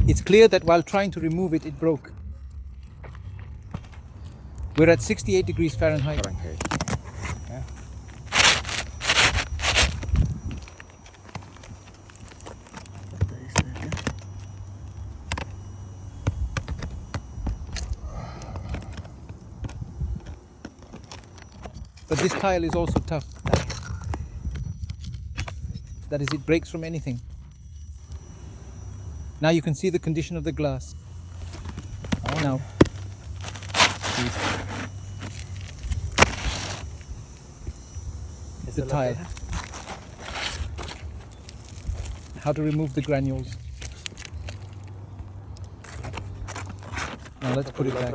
It's clear that while trying to remove it, it broke. We're at 68 degrees Fahrenheit. Yeah. But this tile is also tough. That is, it breaks from anything. Now you can see the condition of the glass. Now, the tile. How to remove the granules. Now let's put it back.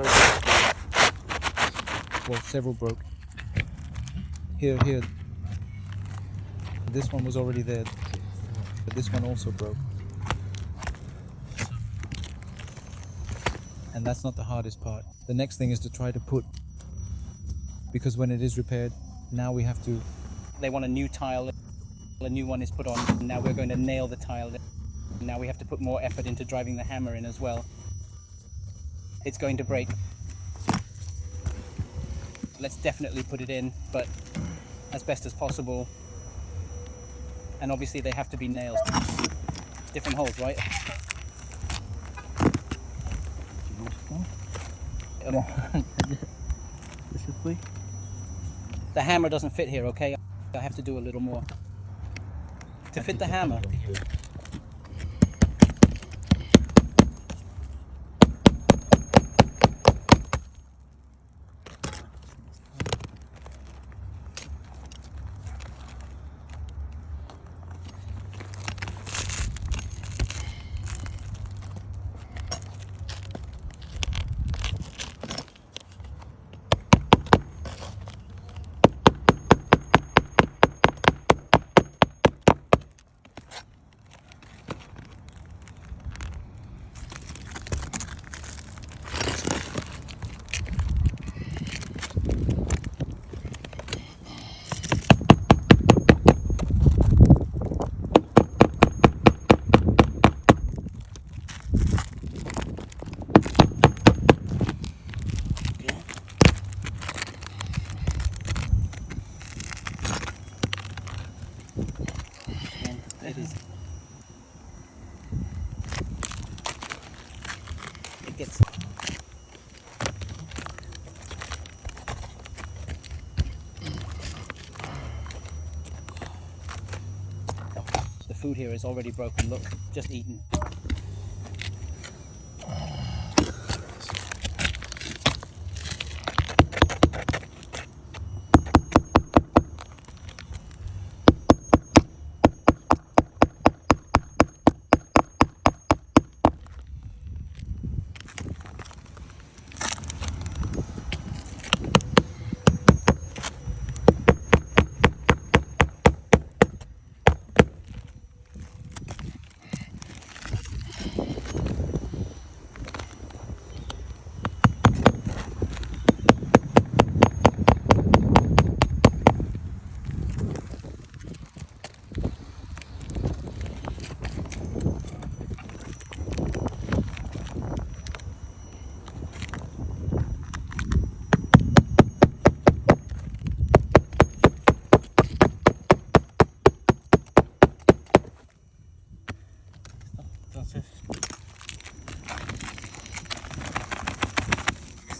Well, several broke. Here. This one was already there, but this one also broke. And that's not the hardest part. The next thing is to try to put, because when it is repaired, now we have to, they want a new tile, a new one is put on. Now we're going to nail the tile. Now we have to put more effort into driving the hammer in as well. It's going to break. Let's definitely put it in, but as best as possible. And obviously they have to be nails. Different holes, right? The hammer doesn't fit here, okay? I have to do a little more. To fit the hammer. It is. It gets. The food here is already broken. Look, just eaten.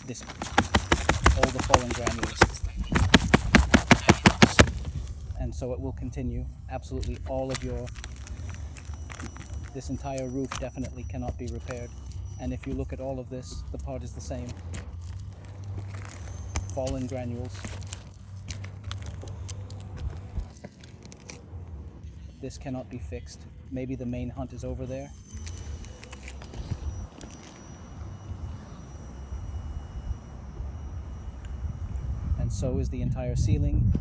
This, all the fallen granules. And so it will continue. Absolutely all of this entire roof definitely cannot be repaired. And if you look at all of this, the part is the same. Fallen granules. This cannot be fixed. Maybe the main hunt is over there. And so is the entire ceiling.